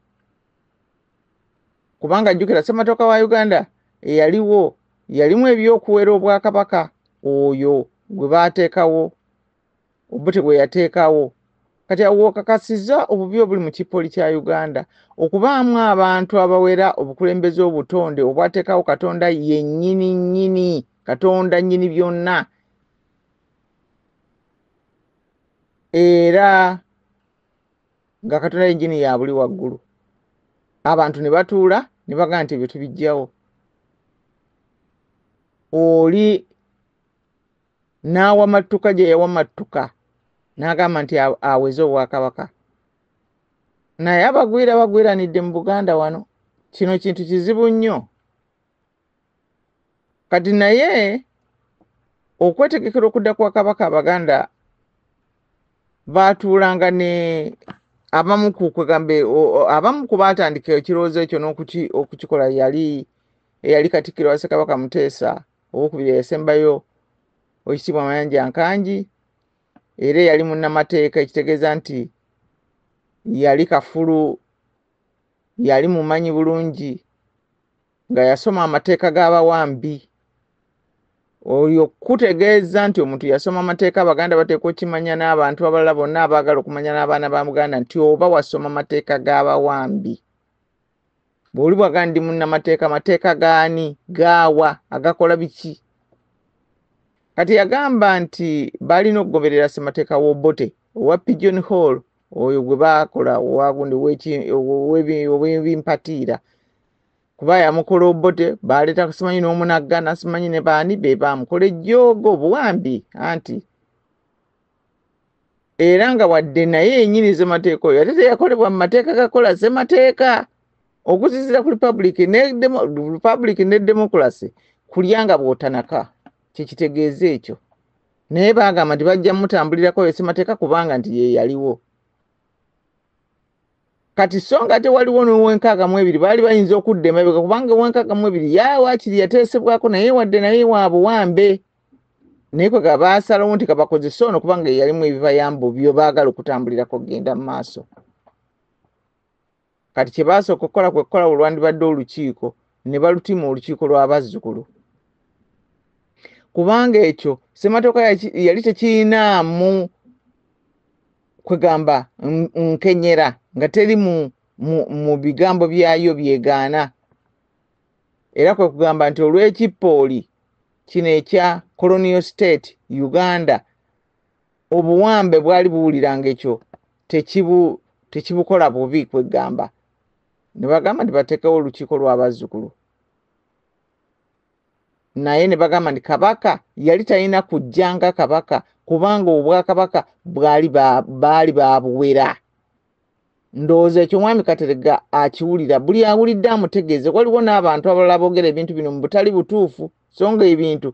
kubanga jjukira Ssematooka wa Uganda eyaliwo yalimu ebyokuwera obwakabaka oyo gwe baateekawo Obote gwe yateekawo. Kati awo kakasizza obubi obuli mu kipooli kya Uganda okubaamu abantu abawera obukulembeze obutonde obwateekawo Katonda yennyini nnyini Katonda nnyini byonna era nga Katonda yennyini ya buli waggulu. Abantu ne batuula ne bagamba nti ebyo tubiggyawo. Oli n'awa mattuka gye yawa mattuka n'agamba nti aweze obwakabaka. Naye bagwiranidde mu Buganda wano. Kino kintu kizibu nnyo. Kati naye okwetegekera okudda kwa kabaka Abaganda baatuulanga ne abamu abamu ku baatandika ekirowoozo ekyo n'okukikola eyali Katikkiro wa Ssekabaka Muteesa owookubiri yasembayo Oweekitiibwa Mayanja Nkangi, era yali munnamateeka, ekitegeeza nti yali kafulu, yali mumanyi bulungi nga yasoma amateeka g'Abawambi. Oyo kutegeeza nti omuntu yasoma amateeka, Abaganda bateekwa okimanya n'abantu abalala bonna abaagala okumanya n'abaana ba Buganda nti oba wasoma amateeka g'Abawambi. Bw'oli bwaga ndi munnamateeka, mateeka gaani, gaawa, agakola biki? Kati yagamba nti balina okugoberera ssemateeka w'Obote owa Pigeon Hall, oyo gwe baakola owagundi ow'ebimpatiira. Kuba yamukola Obote, baleeta simanyi n'Omunaggana, simanyi ne baani be baamukola ejjoogo obuwambi anti. Era nga wadde naye yennyini ssemateeka oyo ate teyakolebwa mu mateeka gakola ssemateeka. Okuzizira ku Republic ne Democracy kulyanga bw'otanaka. Kikitegeeza ekyo. Naye baagamba nti bajja mutambulirako yo ssemateeka kubanga nti ye yaliwo. Kati so nga tewaliwo n'Owenkaaga-mu-ebiri baali bayinza okudda emabega kubanga Owenkaaga-mu-ebiri waakiri yateesebwako naye wadde naye wa buwambe. Naye kwe baasalawo nti kabakozese ono kubanga yalimu ebivayambo byo baagala okutambulirako okugenda mu maaso. Kati kye baasooka okukola kwe kukola olwandibadde olukiiko ne balutima olukiiko lw'abazzukulu. Kubanga ekyo ssemateeka yali tekirinaamu kwegamba nkenyera nga teri mu bigambo byayo byegaana. Era kwe kugamba nti olw'ekipooli kino ekya Colonial State Uganda, obuwambe bwali buwuliranga ekyo tekibukola bubi kwegamba. Ne bagamba nti bateekewo olukiiko lw'abazzukulu. Naye ne bagamba nti kabaka yali talina kujjanga kabaka kubanga obwakabaka baali babuwera. Ndowooza ekyo Mwami Kateregga akiwulira, buli awulidde amutegeeze. Waliwo n'abantu abalala boogera ebintu bino mu butali butuufu, so nga ebintu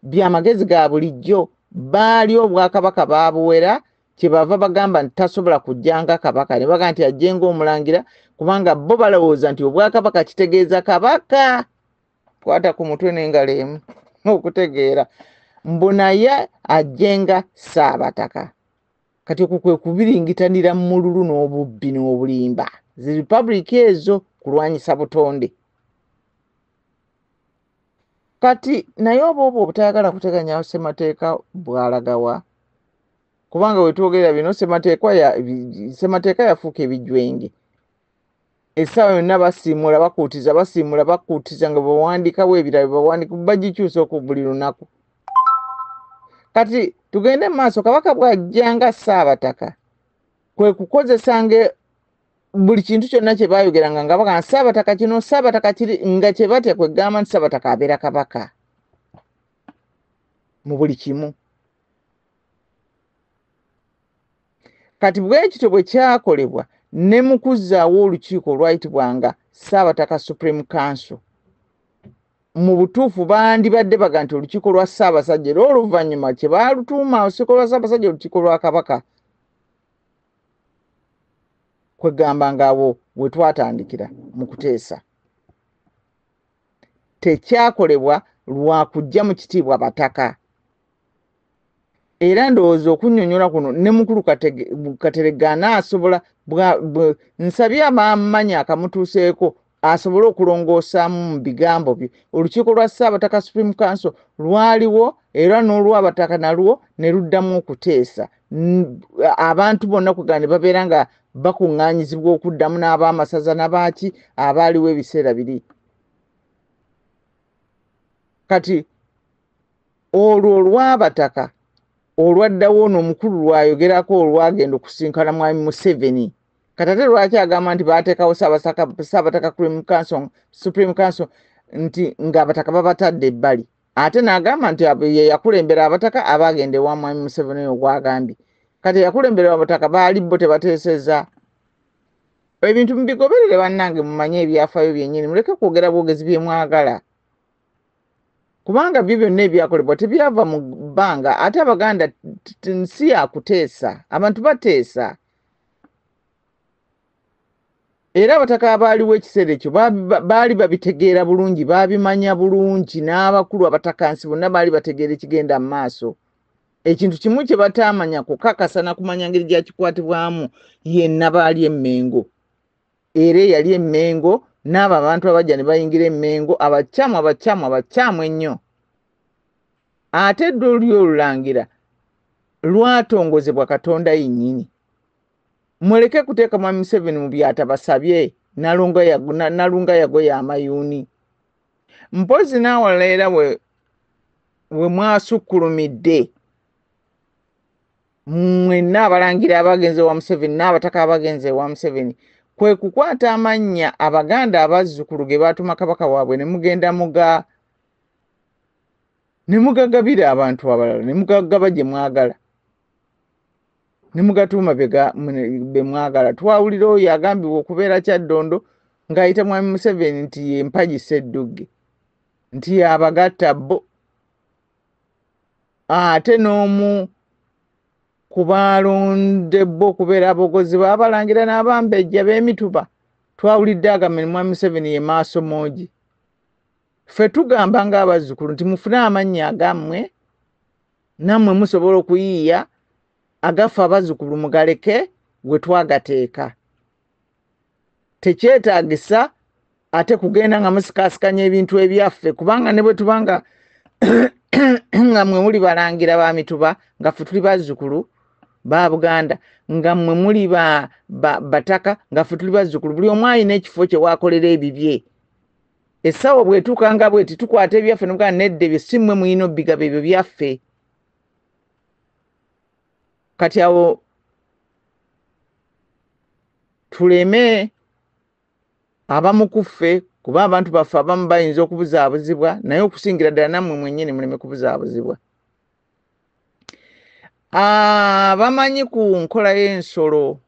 by'amagezi ga bulijjo. Baali obwakabaka babuwera, kyebava bagamba nti tasobola kujjanga kabaka. Ne bagamba nti ajjenga omulangira kubanga bo balowooza nti obwakabaka kitegeeza kabaka. Kwata ku mutwe n'engalo emu okutegeera mbu naye ajjenga Ssaabataka. Kati okwo kwe kubiringitanira mu mululu n'obubbi n'obulimba. Zi Republic ezo kulwanyisa butonde. Kati naye oba obutayagala kuteganyawo ssemateeka bw'alagawa. Kubanga we twogerera bino ssemateeka yafuuka ebijwenge. Essaawa yonna basiimula bakuutiza nga bawandiikawo ebirala bawandiika bagikyusa ku buli lunaku. Kati tugende mu maaso, kabaka bw'ajjanga Ssaabataka kwe kukozesanga buli kintu kyonna kye baayogeranga nga bagamba Ssaabataka kino Ssaabataka kiri, nga kye batya kwegamba nti Ssaabataka abeera kabaka mu buli kimu. Kati bw'ekityo bwe kyakolebwa ne mu kuzzaawo olukiiko olwayitibwanga Ssaabataka Supreme Council, mu butuufu bandibadde baga nti olukiiko lwa Ssaabasajja, era oluvannyuma kye baalutuuma olukiiko lwa Ssaabasajja olukiiko lwa Kabaka. Kwegamba ng'awo we twatandikira mu kuteesa. Tekyakolebwa lwa kujja mu kitiibwa bataka. Era ndowooza okunnyonnyola kuno ne mukulu Kateregga anaasobola nsabye abamanyi akamutuuseeko asobole okulongoosaamu mu bigambo bye. Olukiiko lwa Ssaabataka Supreme Council lwaliwo era n'olwabataka nalwo ne luddamu okuteesa. Abantu bonna kwegamba ne babeera nga bakuŋŋaanyizibwa okuddamu n'ab'amasaza n'abaaki abaaliwo ebiseera biri. Kati olwo olw'abataka olwaddawo n'omukulu lwayogerako olwagenda okusinkana Mwami Museveni. Kati ate lwaki agamba nti baateekawo Ssaabataka Supreme Council nti ng'abataka babatadde ebbali. ate n'agamba nti ye yakulembera abataka abagende wa mwami Museveni ogwagambye kati yakulembera abataka baali bo tebateeseza ebintu mubigoberere bannange mumanye ebyafaayo byennyini muleke kwogera bwogezi bye mwagala kubanga byo byonna ebyakolebwa tebyava mu bbanga ate abaganda nsi yakuteesa abantu bateesa era abataka abaaliwo ekiseera ekyo baali babitegeera bulungi baabimanya bulungi n'abakulu abatakansi bonna baali bategeera ekigenda mu maaso ekintu kimu kye bataamanya kukakasa na kumanya ngeri gyakikwatibwamu yenna baali Emmengo era yali Emmengo n'abo abantu abajja ne bayingira Emmengo abakyamu ennyo ate edda oli olulangira lwatongozebwa Katonda yennyini muleke kuteeka mwami Museveni mu byatabasabye nalunga yagoya amayuuni mpozi naawalala era we mwasukkulumidde mwenna abalangira abagenze wa Museveni n'abataka abagenze wa Museveni kwe kukwata amannya abaganda abazzukulu ge baatuma kabaka waabwe ne mugenda ne mugagabira abantu abalala ne mugagaba gye mwagala ne mugatuuma be mwagala twawulira oyo agambibwa okubeera Kyaddondo ng'ayita mwami Museveni nti ye Mpagi Sseddugge nti abagatta bo ate n'omu kubalonde bo okubeera abogozi baabalangira n'abambejja b'emituba twawulidde agamba mwami Museveni ye maaso moogi ffe tugamba ng'abazzukulu nti mufune amannya agammwe nammwe musobola okuyiiya agafa abazzukulu mugaleke gwe twagateeka tekyetaagisa ate kugenda nga musikaasikanya ebintu ebyaffe kubanga ne bwe tubanga nga mmwe muli balangira ba mituba nga ffe tuli bazzukulu ba Buganda nga mmwe muli bataka nga ffe tuli bazzukulu buli omu alina ekifo kye waakolera ebibye essaawa bw'etuuka nga bweti tukwata ebyaffe nobugaa nedde bye si mmwe muyina obbigaba ebyo byaffe kati awo tuleme abamu ku ffe kuba abantu baffe abamu bayinza okubuzaabuzibwa naye okusingira ddala nammwe mwennyini muleme kubuzaabuzibwa bamanyi ku nkola y'ensolo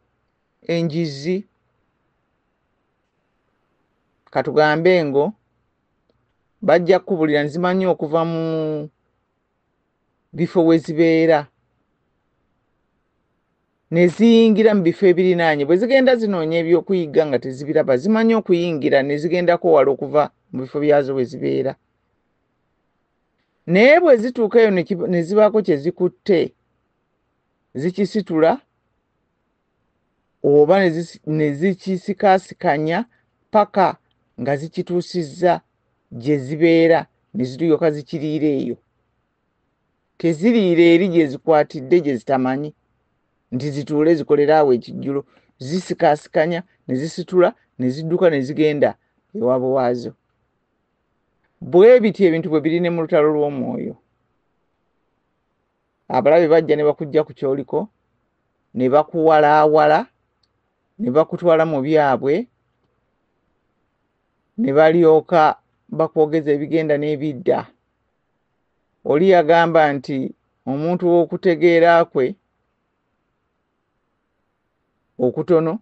enjizi katugambe ngo bajja kukubulira nzimanyi okuva mu bifo we zibeera ne ziyingira mu bifo ebirinaanye bwe zigenda zinoonya ebyokuyiga nga tezibiraba zimanyi okuyingira ne zigendako wala okuva mu bifo byazo we zibeera naye bwe zituuka eyo ne zibaako kye zikutte zikisitula oba ne zikisikaasikanya paka nga zikituusizza gye zibeera ne ziryoka zikiriira eyo teziriira eri gye zikwatidde gye zitamanyi nti zituule zikolere awo ekijjulo zisikaasikanya ne zisitula ne zidduka ne zigenda ewaabwe waazo bwe biti ebintu bwe biri ne mu lutalo lw'omwoyo abalabe bajja ne bakujja ku kyoliko ne bakuwalaawala ne bakutwala mu byabwe ne balyoka bakwogeza ebigenda n'ebidda oli yagamba nti omuntu w'okutegeera kwe okutono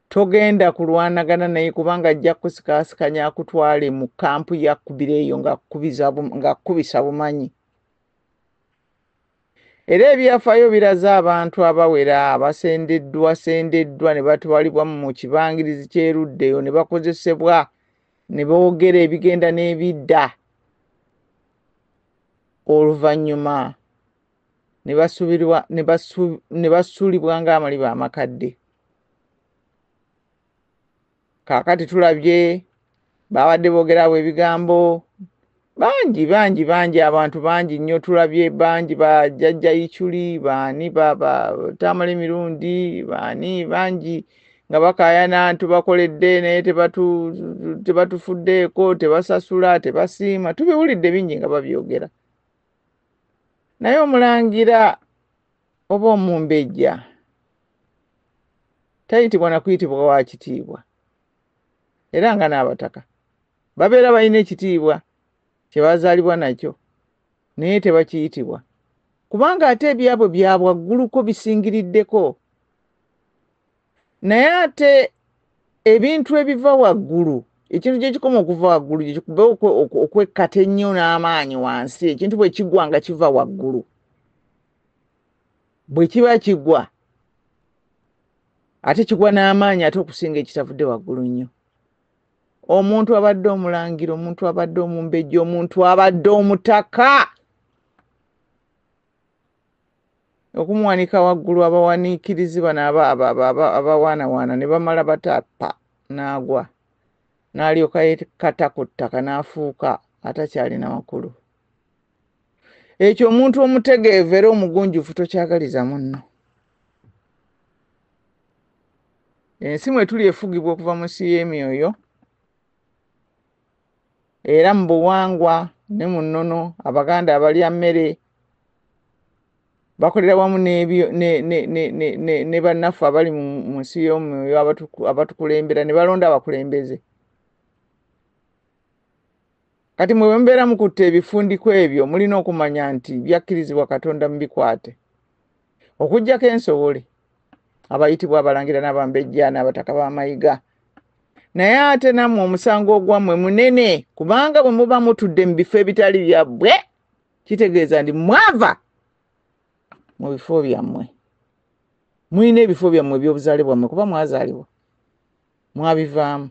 togenda kulwanagana naye kubanga ajja kusikaasikanya akutwale mu kampu yakkubira eyo ng'akkubisa bumanyi era ebyafaayo biraze abantu abawera abasendeddwa ne batwalibwa mu kibangirizi kyeruddeyo ne bakozesebwa ne boogera ebigenda n'ebidda oluvannyuma ne basuulibwa ng'amaliba amakadde kaakati tulabye babadde boogerawo ebigambo bangi abantu bangi nnyo tulabye bangi bajjajja Ichuli baani Tamale Mirundi baani bangi nga bakaayana tubakoledde naye tebatufuddeeko tebasasula tebasiima tubiwulidde bingi nga babyogera naye omulangira oba omumbejja tayitibwa na kuyitibwa wa kitiibwa era nga n'abataka babeera balina ekitiibwa kye bazaalibwa nakyo naye tebakiyitibwa kubanga ate ebyabwe bya bwagguluko bisingiriddeko. Naye ate ebintu ebiva waggulu, ekintu gye kikoma okuva waggulu gye kikube okwekkata ennyo n'amaanyi wansi, ekintu bwe kigwa nga kiva waggulu. Bwe kiba kigwa ate kigwa n'amaanyi ate okusinga ekitavudde waggulu nnyo. Omuntu abadde omulangira, omuntu abadde omumbejja, omuntu abadde omutaka okumuwanika waggulu abawaniikirizi bano abawaanawaana ne bamala batappa n'agwa n'alyoka yeekata ku ttaka n'afuuka atakyalina makulu. Ekyo omuntu omutegeevu era omugunjufu tokyagaliza munno. Ensi mwe tuli efugibwa okuva mu nsi y'emyoyo era mu buwangwa ne mu nnono Abaganda abalya mmere bakolera wamu ne bannaffe abali mu nsi y'omwoyo abatukulembera ne balonda abakulembeze. Kati mwe mbeera mukutte ebifundiko ebyo mulina okumanya nti byakkirizibwa Katonda mubikwate okuggyako ensowole abayitibwa abalangira n'abambejja n'abataka b'amayiga. Naye ate nammwe omusango ogwammwe munene kubanga bwe muba mutudde mu bifo ebitali byabbwe kitegeeza nti mwava mu bifo byammwe, mulina ebifo byammwe ebyobuzaale bwammwe kuba mwazaalibwa mwabivaamu.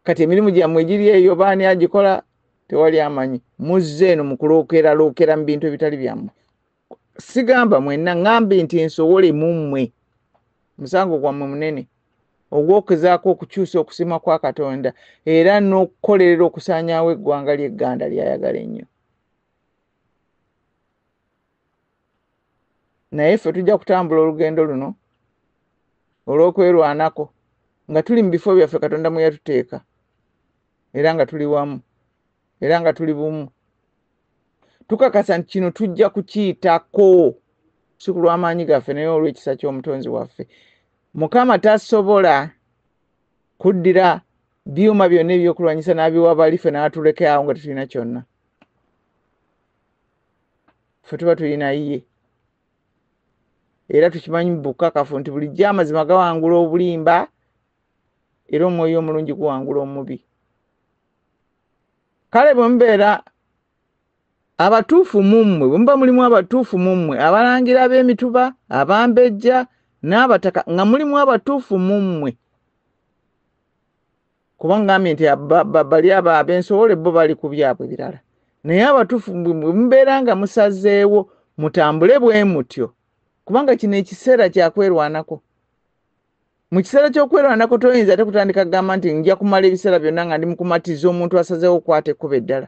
Kati emirimu gyammwe egiri eyo baani agikola tewali amanyi, muzze eno mu kulookera mu bintu ebitali byammwe. Sigamba mwenna, ŋŋambe nti ensowole mummwe, musango gwammwe munene ogw'okugezaako okukyusa okusiima kwa Katonda era n'okukolerera okusaanyaawo eggwanga ly'Egganda ly'ayagala ennyo. Naye ffe tujja kutambula olugendo luno olw'okwerwanako nga tuli mu bifo byaffe Katonda mwe yatuteeka era nga tuli wamu era nga tuli bumu. Tukakasa nti kino tujja kukiyitako si ku lw'amaanyi gaffe naye olw'ekisa ky'omutonzi waffe. Mukama tasobola kuddira byuma byonna ebyokulwanyisa n'abiwa bali ffe n'atuleka awo nga tetulina kyonna. Ffe tuba tulina ye era tukimanyi mu bukakafu nti bulijjo amazima gawangula obulimba era omwoyo omulungi guwangula omubi. Kale bwe mubeera abatuufu mummwe, bwe muba mulimu abatuufu mummwe, abalangira ab'emituba, abambejja n'abataka nga mulimu abatuufu mummwe, kuba ngambye nti bali abo ab'ensowole bo bali ku byabwe birala, naye abatuufu bwe mubeera nga musazeewo mutambule bwe mutyo kubanga kino ekiseera kyakwerwanako. Mu kiseera ky'okwerwanako toyinza ate kutandika kugamba nti nja kumala ebiseera byonna nga ndi mukumatiza omuntu asazeewo okukwata ekkubo eddala.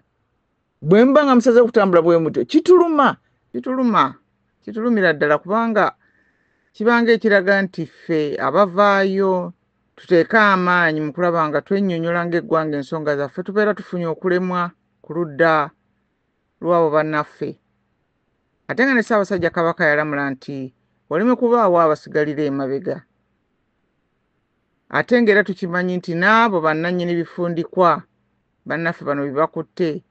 Bwe mba nga musazeewo kutambula bwe mutyo kitulumira ddala kubanga kibanga ekiraga nti ffe abavaayo tuteeke amaanyi mu kulaba nga twennyonnyola ng'eggwanga ensonga zaffe tubeera tufunye okulemwa ku ludda lw'abo bannaffe. Ate nga ne Ssaabasajja Kabaka yalamula nti waleme kubaawo abasigalira emabega. Ate ng'era tukimanyi nti n'abo bannannyini bifundikwa bannaffe bano bye bakutte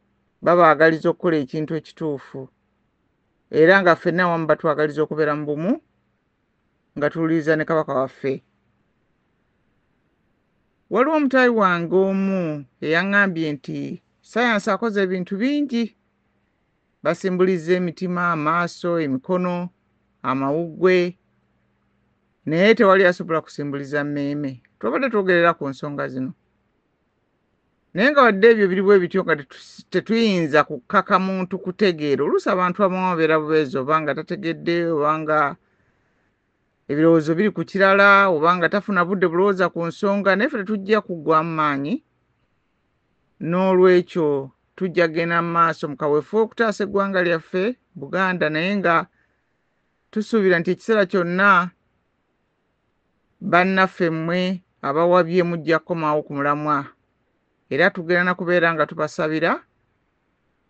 babaagaliza okukola ekintu ekituufu era nga ffenna awamu batwagaliza okubeera mu bumu nga tuwuliriza ne Kabaka waffe. Waliwo omutaayi wange omu eyaŋŋambye nti sayansi akoze ebintu bingi, basimbuliza emitima, amaaso, emikono, amawuggwe, naye tewali asobola kusimbuliza mmeeme. Twabadde twogerera ku nsonga zino naye nga wadde ebyo biri bwe bityo nga tetuyinza kukaka muntu kutegeera. Oluusi abantu abamu babeera bubeezi oba nga tategedde oba nga ebirowoozo biri ku kirala oba nga tafuna budde bulowooza ku nsonga, naye ffe tetujja kuggwamu maanyi. N'olwekyo tujja kgenda mu maaso mu kaweefube okutaasa eggwanga lyaffe Buganda, naye nga tusuubira nti ekiseera kyonna bannaffe mmwe abawabye mujja kukomawo ku mulamwa era tugenda na kubeera nga tubasabira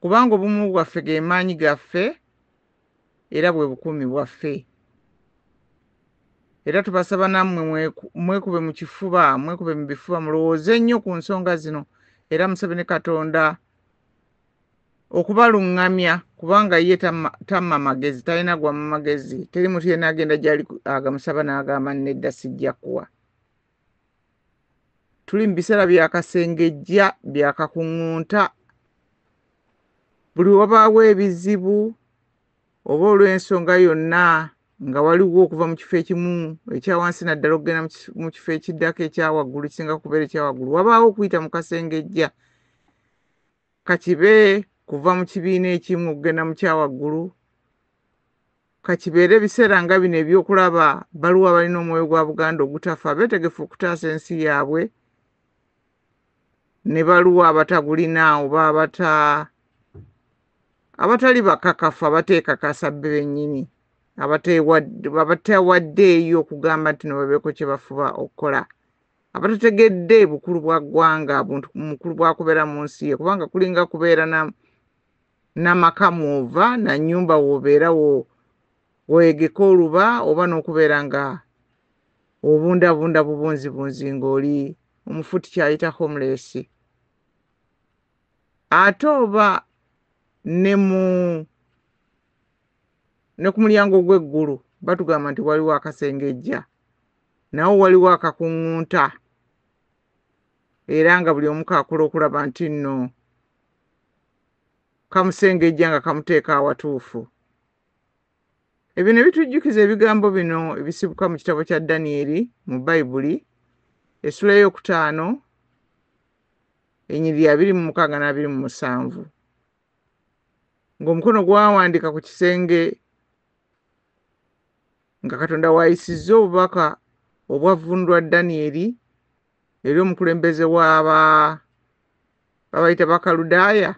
kubanga obumu bwaffe ge maanyi gaffe era bwe bukuumi bwaffe. Era tubasaba nammwe mwekube mu kifuba, mwekube mu bifuba, mulowooze nnyo ku nsonga zino era Museveni Katonda okubalungamya kubanga ye tamma magezi, talina gwamma magezi. Teri muntu yenna agenda gyali agamusaba n'agamba nedda sijja kuwa. Tuli mu biseera byakasengejja byakakuŋŋunta. Buli wabaawo ebizibu oba olw'ensonga yonna nga waliwo okuva mu kifo ekimu ekyawansi naddala okugenda mu kifo ekiddako ekyawaggulu kisinga kubeera ekyawaggulu, wabaawo okuyita mu kasengejja. Kakibe kuva mu kibiina ekimu okugenda mu kyawaggulu, kakibeere ebiseera nga bino ebyokulaba baliwo abalina omwoyo gwa Buganda ogutafa, beetegefu okutaasa ensi yaabwe, ne baliwo abatagulina oba abatali bakakafu abateekakasa be bennyini, abatawaddeeyo okugamba nti nobabeeko kye bafuba okukola, abatategedde bukulu bwa ggwanga, mukulu bwakubeera mu nsi ye, kubanga kulinga kubeera n'amaka mw'ova na nnyumba w'obeera weegeka oluba, oba n'okubeera nga obundabunda bubunzibunzi ng'oli omufuti kyayita homeless. Ate oba ne ku mulyango gw'eggulu batugamba nti waliwo akasengejja, nawo waliwo akakuŋŋunta, era nga buli omu kaakola okulaba nti nno kamusengejja nga kamuteeka awatuufu. Ebyo ne bitujjukiza ebigambo bino ebisibuka mu kitabo kya Danyeri mu Bayibuli, essula ey'okutaano, ennyiriri 26 na 27, ng'omukono gwawandiika ku kisenge nga Katonda wayisizza obubaka obwavvundwa Danyeri eri omukulembeze babayita Bakaludaaya,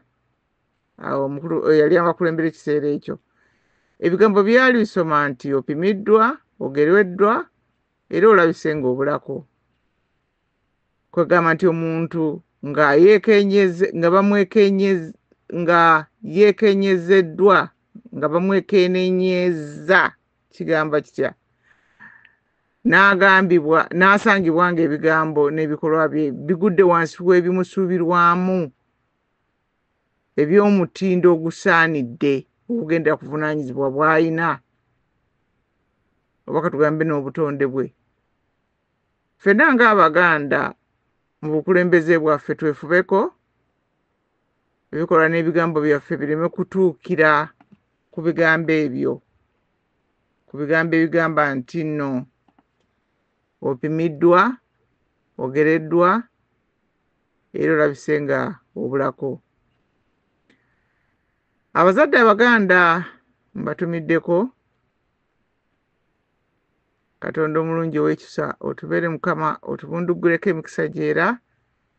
yali abakulembera ekiseera ekyo. Ebigambo byali bisoma nti opimiddwa, ogereddwa, era olabise ng'obulako. Kwegamba nti omuntu nga yeekenyezeddwa, nga bamwekennenyeza, kigamba kitya, n'asangibwa ng'ebigambo n'ebikolwa bye bigudde wansi w'ebimusuubirwamu eby'omutindo ogusaanidde okugenda kuvunaanyizibwa bw'ayina, oba katugambe n'obutonde bwe. Ffenna ng'Abaganda mu bukulembeze bwaffe twefubeko ebikolwa n'ebigambo byaffe bireme kutuukira ku bigambo ebyo, ku bigambo ebigamba nti nno opimiddwa, ogereddwa, era olabise nga obulako. Abazadde Abaganda mbatumiddeko. Katonda omulungi ow'ekisa otubeere Mukama, otubundugguleko emikisa gy'era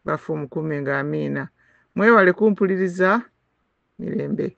baffe omukuume nga amiina. Mwewale kumpuliriza. Mirembe.